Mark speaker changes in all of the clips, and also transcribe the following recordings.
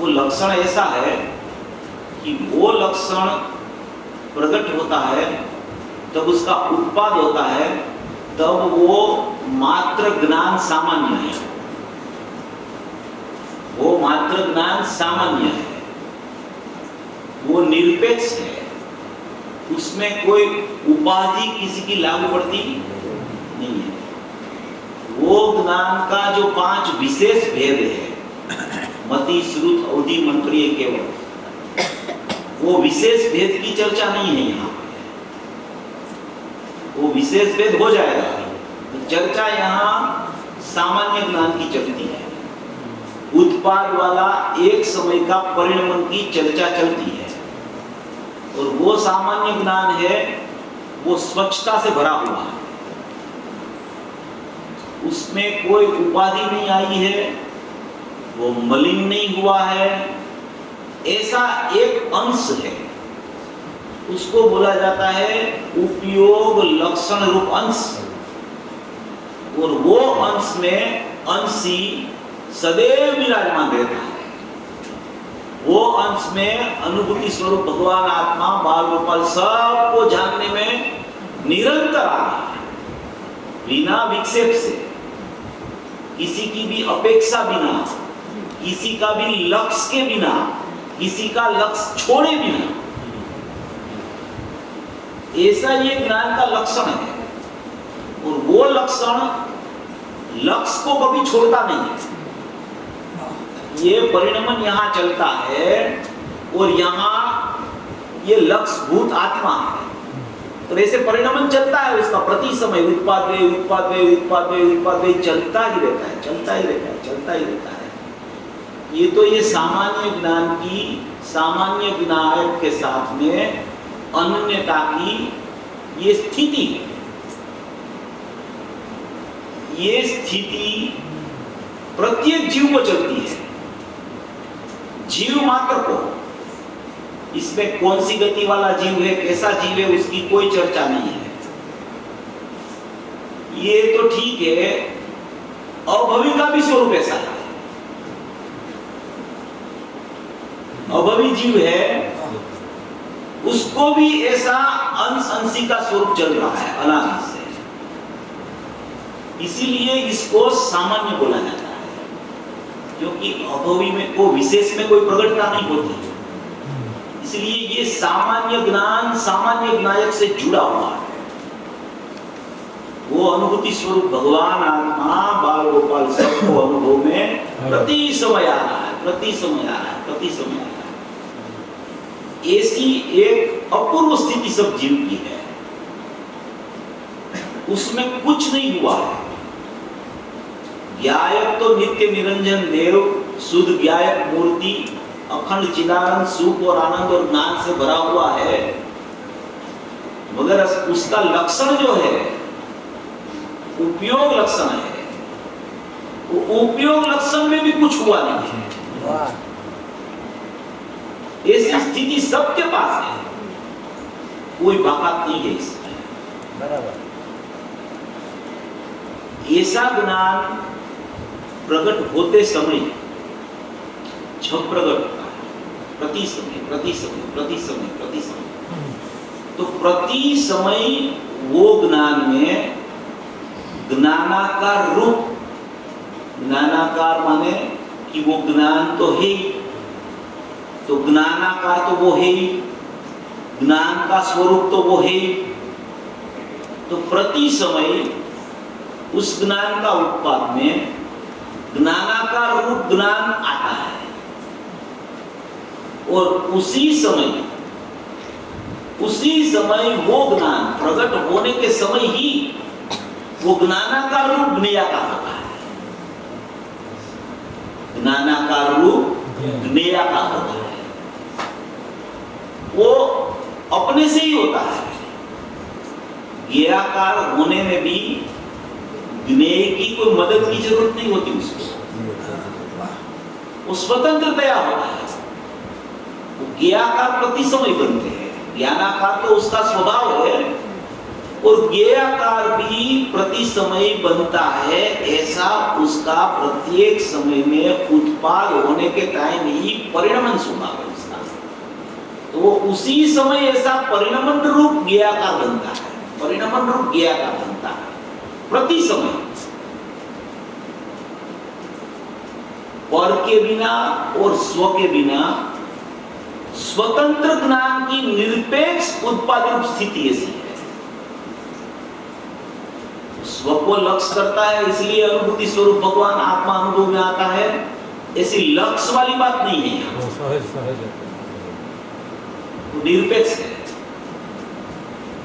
Speaker 1: वो लक्षण ऐसा है कि वो लक्षण प्रकट होता है तब उसका उत्पाद होता है, तब वो मात्र ज्ञान सामान्य है, वो मात्र ज्ञान सामान्य है, वो निरपेक्ष है, उसमें कोई उपाधि किसी की लागू पड़ती नहीं है। वो ज्ञान का जो 5 विशेष भेद है, मति, श्रुत, अवधि, मंत्रीय, केवल, वो विशेष भेद की चर्चा नहीं है यहाँ। वो विशेष भेद हो जाएगा, तो चर्चा यहाँ सामान्य ज्ञान की चलती है। उत्पाद वाला एक समय का परिणमन की चर्चा चलती है, और वो सामान्य ज्ञान है, वो स्वच्छता से भरा हुआ है, उसमें कोई उपाधि नहीं आई है, वो मलिन नहीं हुआ है, ऐसा एक अंश है, उसको बोला जाता है उपयोग लक्षण रूप अंश। और वो अंश में अंशी सदैव विराजमान रहता है। वो अंश में अनुभूति स्वरूप भगवान आत्मा बाल गोपाल सबको जानने में निरंतर आ रहा है, बिना विक्षेप से, किसी की भी अपेक्षा बिना, किसी का भी लक्ष्य के बिना, किसी का लक्ष्य छोड़े बिना। ऐसा ये ज्ञान का लक्षण है, और वो लक्षण लक्ष्य को कभी छोड़ता नहीं है। ये परिणमन यहाँ चलता है, और यहाँ ये लक्ष्य भूत आत्मा है, तो ऐसे परिणमन चलता है उसका प्रति समय, उत्पाद वे उत्पाद वे उत्पाद वे उत्पाद वे चलता ही रहता है, चलता ही रहता है, चलता ही रहता है। ये तो ये सामान्य ज्ञान की, सामान्य ज्ञान के साथ में अनन्यता की ये स्थिति है। ये स्थिति प्रत्येक जीव को चलती है, जीव मात्र को। इसमें कौन सी गति वाला जीव है, कैसा जीव है, उसकी कोई चर्चा नहीं है। ये तो ठीक है, अभवी का भी स्वरूप ऐसा है। अभवी जीव है, उसको भी ऐसा अंश अंशी का स्वरूप चल रहा है अनादि से, इसीलिए इसको सामान्य बोला जाता है, क्योंकि अभवी में को विशेष में कोई प्रकटता नहीं होती, इसलिए ये सामान्य ज्ञान सामान्य ज्ञायक से जुड़ा हुआ है। वो अनुभूति स्वरूप भगवान आत्मा बाल गोपाल सबको अनुभव में प्रति समय आ रहा है, प्रति समय आ रहा है, प्रति समय आ रहा है। ऐसी एक अपूर्व स्थिति सब जीव की है, उसमें कुछ नहीं हुआ है। ज्ञायक तो नित्य निरंजन देव, शुद्ध ज्ञायक मूर्ति, अखंड चिदानंद, सुख और आनंद और ज्ञान से भरा हुआ है, मगर उसका लक्षण जो है उपयोग लक्षण है। वो उपयोग लक्षण में भी कुछ हुआ नहीं है। ऐसी स्थिति सबके पास है, कोई बात नहीं है इसमें। बराबर। ऐसा ज्ञान प्रकट होते समय जब प्रकट होता है, प्रति समय प्रति समय प्रति समय प्रति समय, तो प्रति समय वो ज्ञान में ज्ञानाकार रूप, ज्ञानाकार माने कि वो ज्ञान तो है ही, तो ज्ञानाकार तो वो है ही, ज्ञान का स्वरूप तो वो है ही, तो प्रति समय उस ज्ञान का उत्पाद में ज्ञानाकार रूप ज्ञान आता है, और उसी समय वो ज्ञान प्रकट होने के समय ही वो ज्ञानाकार रूप ज्ञेयाकार होता है। ज्ञानाकार रूप ज्ञेयाकार होता है, वो अपने से ही होता है। ज्ञेयाकार होने में भी ज्ञेय की कोई मदद की जरूरत नहीं होती उसको, वो स्वतंत्रतया होता है। वो ज्ञेयाकार प्रति समय बनते हैं, ज्ञानाकार तो उसका स्वभाव है, और ज्ञेयाकार भी प्रति समय बनता है, ऐसा उसका प्रत्येक समय में उत्पाद होने के टाइम ही परिणमन स्वभाव है उसका। तो उसी समय ऐसा परिणमन रूप ज्ञेयाकार बनता है, परिणमन रूप ज्ञेयाकार बनता है प्रति समय। पर के बिना और स्व के बिना स्वतंत्र ज्ञान की निरपेक्ष उत्पाद रूप स्थिति ऐसी है। स्व को लक्ष्य करता है, इसलिए अनुभूति स्वरूप भगवान आत्मा अनुभव में आता है, ऐसी लक्ष्य वाली बात नहीं है। सहज निरपेक्ष है।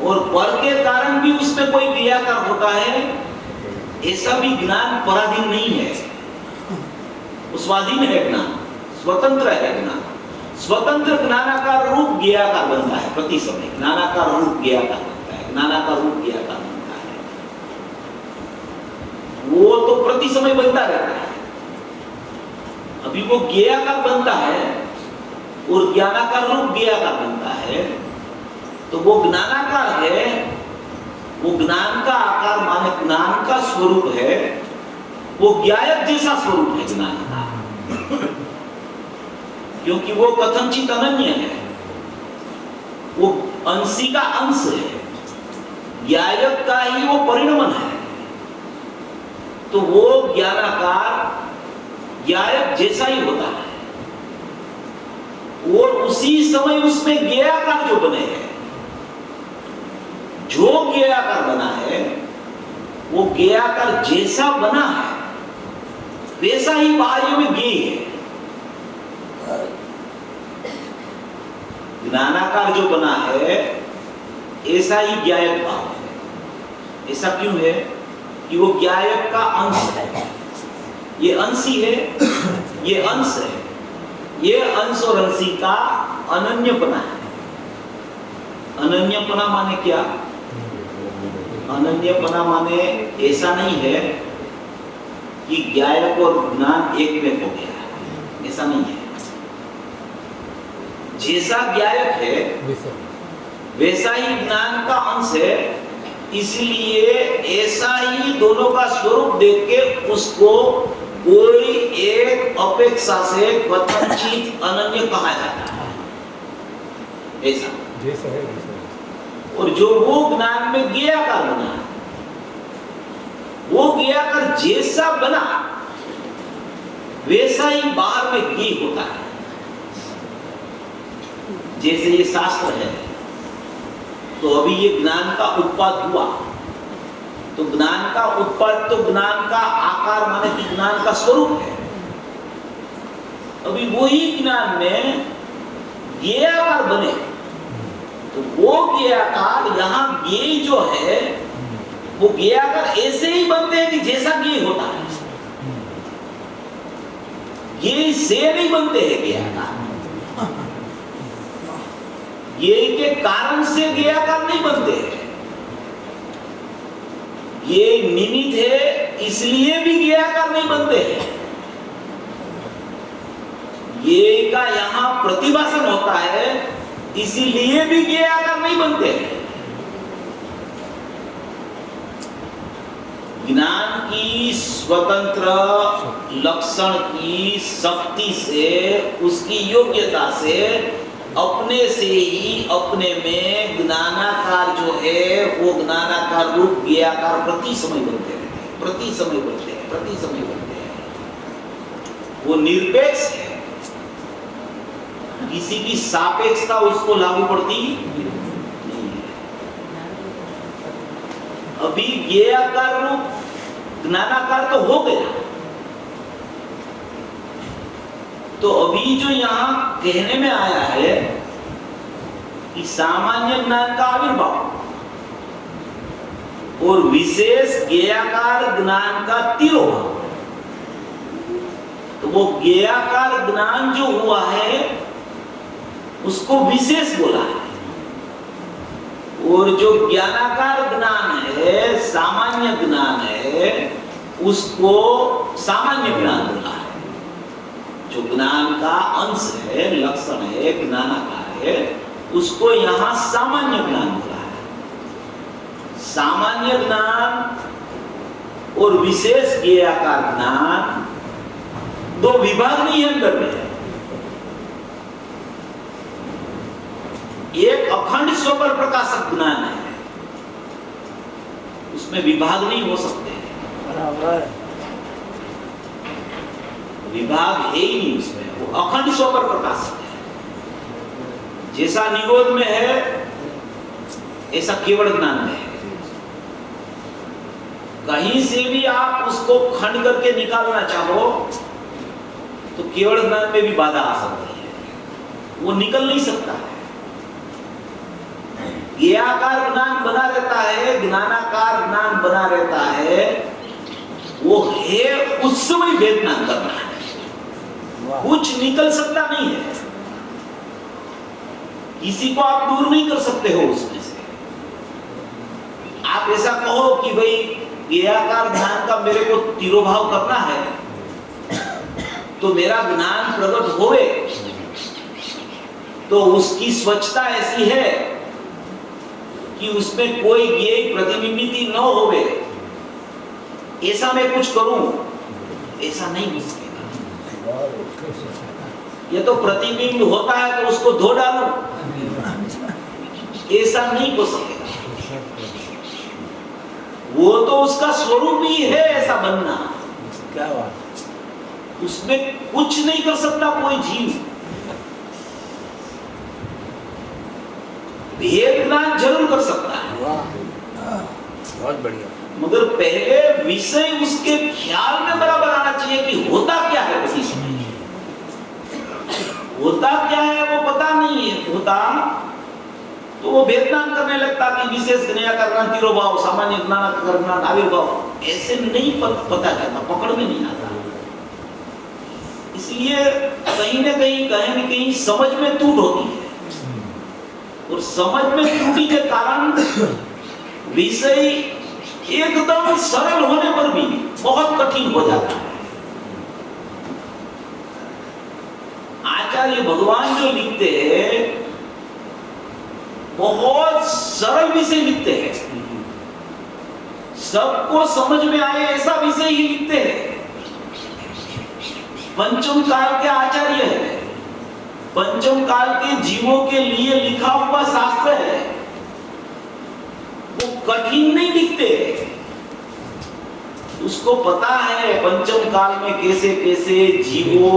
Speaker 1: और पर के कारण भी उसमें कोई क्रियाकार होता है, ऐसा भी ज्ञान पराधीन नहीं है, स्वाधीन है ज्ञान, स्वतंत्र है ज्ञान। स्वतंत्र ज्ञानाकार रूप ज्ञेयाकार बनता है प्रति समय, ज्ञानाकार रूप ज्ञेयाकार बनता है, ज्ञानाकार रूप ज्ञेयाकार बनता है। वो तो प्रति समय बनता रहता है। अभी वो ज्ञेयाकार बनता है और ज्ञानाकार रूप ज्ञेयाकार बनता है, तो वो ज्ञानाकार है, वो ज्ञान का आकार माने ज्ञान का स्वरूप है, वो ज्ञायक जैसा स्वरूप है ज्ञान का, क्योंकि वो कथनचित अनन्य है, वो अंशी का अंश है, ज्ञायक का ही वो परिणमन है। तो वो ज्ञानाकार ज्ञायक जैसा ही होता है, और उसी समय उसमें ज्ञेयाकार जो बने हैं, जो ज्ञेयाकार बना है वो ज्ञेयाकार जैसा बना है वैसा ही बाह्य में ज्ञेय है। ज्ञानाकार जो बना है ऐसा ही ज्ञायक भाव है। ऐसा क्यों है कि वो ज्ञायक का अंश है, ये अंशी है, ये अंश है, ये अंश और अंशी का अनन्यपना है। अनन्यपना माने क्या? अनन्यपना माने ऐसा नहीं है कि ज्ञायक और ज्ञान एक में हो गया, ऐसा नहीं है। जैसा ज्ञायक है वैसा ही ज्ञान का अंश है, इसलिए ऐसा ही दोनों का स्वरूप देख के उसको कोई एक अपेक्षा से कथनचित अनन्य कहा जाता है, ऐसा जैसा है वैसा। और जो वो ज्ञान में ज्ञेयाकार बना है, वो ज्ञेयाकार जैसा बना वैसा ही बाहर में ज्ञेय होता है। जैसे ये शास्त्र है, तो अभी ये ज्ञान का उत्पाद हुआ, तो ज्ञान का उत्पाद तो ज्ञान का आकार माने कि ज्ञान का स्वरूप है। अभी वही ज्ञान में ज्ञेयाकार बने, तो वो ज्ञेयाकार यहाँ ज्ञेय जो है वो ज्ञेयाकार ऐसे ही बनते हैं कि जैसा ज्ञेय होता है, ज्ञेय से नहीं बनते हैं ज्ञेयाकार। ज्ञेय के कारण से ज्ञेयाकार नहीं बनते हैं। ये निमित्त है इसलिए भी ज्ञेयाकार नहीं बनते हैं। ज्ञेय का यहाँ प्रतिभासन होता है इसीलिए भी ज्ञेयाकार नहीं बनते हैं। ज्ञान की स्वतंत्र लक्षण की शक्ति से, उसकी योग्यता से, अपने से ही अपने में ज्ञानाकार जो है वो ज्ञानाकार रूप ज्ञेयाकार प्रति समय बनते रहते हैं, प्रति समय बनते हैं, प्रति समय बनते हैं। वो निरपेक्ष है, किसी की सापेक्षता उसको लागू पड़ती नहीं है। अभी ज्ञेयाकार रूप ज्ञानाकार तो हो गया, तो अभी जो यहाँ कहने में आया है कि सामान्य ज्ञान का आविर्भाव और विशेष ज्ञेयाकार ज्ञान का तिरोभाव, तो वो ज्ञेयाकार ज्ञान जो हुआ है उसको विशेष बोला है, और जो ज्ञानाकार ज्ञान है, सामान्य ज्ञान है, उसको सामान्य ज्ञान बोला है। जो ज्ञान का अंश है, लक्षण है, ज्ञानाकार है, उसको यहाँ सामान्य ज्ञान बोला है। सामान्य ज्ञान और विशेष ज्ञेयाकार ज्ञान दो विभाग नहीं है अंदर में। एक अखंड स्वपर प्रकाशक ज्ञान है, उसमें विभाग नहीं हो सकते, विभाग है ही नहीं उसमें, वो अखंड स्वपर प्रकाशक है। जैसा निरोध में है ऐसा केवल ज्ञान में है। कहीं से भी आप उसको खंड करके निकालना चाहो तो केवल ज्ञान में भी बाधा आ सकती है, वो निकल नहीं सकता है। ज्ञेयाकार ज्ञान बना रहता है, ज्ञानाकार ज्ञान बना रहता है, वो है उस समय वेद ज्ञान करना है, कुछ निकल सकता नहीं है। किसी को आप दूर नहीं कर सकते हो उसमें से। आप ऐसा कहो कि भाई ज्ञेयाकार ज्ञान का मेरे को तिरोभाव करना है तो मेरा ज्ञान प्रकट होवे, तो उसकी स्वच्छता ऐसी है कि उसमें कोई ज्ञेय प्रतिबिंबित न होवे, ऐसा मैं कुछ करूं, ऐसा नहीं हो सकेगा। ये तो प्रतिबिंब होता है तो उसको धो डालो, ऐसा नहीं हो सकेगा। वो तो उसका स्वरूप ही है ऐसा बनना। क्या बात, उसमें कुछ नहीं कर सकता कोई जीव। भेद ज्ञान जरूर कर सकता है,
Speaker 2: बहुत बढ़िया,
Speaker 1: मगर पहले विषय उसके ख्याल में बराबर आना चाहिए कि होता क्या है। किसी समय होता क्या है वो पता नहीं है, होता तो वो भेदनान करने लगता कि विशेष ज्ञेयाकार तिरोभाव, सामान्य ज्ञान आविर्भाव, ऐसे नहीं पता चलता, पकड़ में नहीं आता। इसलिए कहीं न कहीं समझ में टूट होती है, और समझ में त्रुटि के कारण विषय एकदम सरल होने पर भी बहुत कठिन हो जाता है। आचार्य भगवान जो लिखते हैं बहुत सरल विषय लिखते हैं, सबको समझ में आए ऐसा विषय ही लिखते हैं। पंचम काल के आचार्य है, पंचम काल के जीवों के लिए लिखा हुआ शास्त्र है, वो कठिन नहीं लिखते। उसको पता है पंचम काल में कैसे कैसे जीवों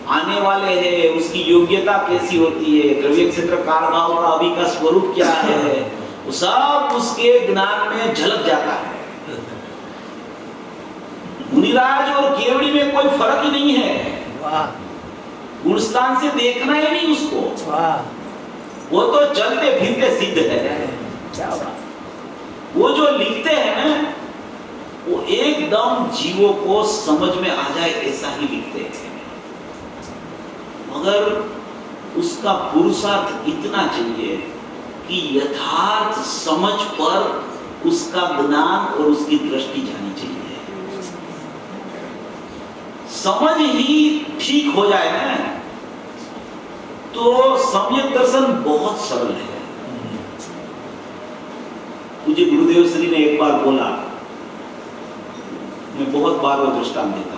Speaker 1: आने वाले हैं, उसकी योग्यता कैसी होती है, द्रव्य क्षेत्र काल भाव का अभी का स्वरूप क्या है, वो सब उसके ज्ञान में झलक जाता है। मुनिराज और केवड़ी में कोई फर्क ही नहीं है, गुणस्थान से देखना ही नहीं उसको, वो तो चलते फिरते सिद्ध है। वो जो लिखते हैं ना वो एकदम जीवों को समझ में आ जाए ऐसा ही लिखते हैं, मगर उसका पुरुषार्थ इतना चाहिए कि यथार्थ समझ पर उसका ज्ञान और उसकी दृष्टि जानी चाहिए। समझ ही ठीक हो जाए ना तो सम्यक दर्शन बहुत सरल है। मुझे गुरुदेव श्री ने एक बार बोला, मैं बहुत बार वो दृष्टांत देता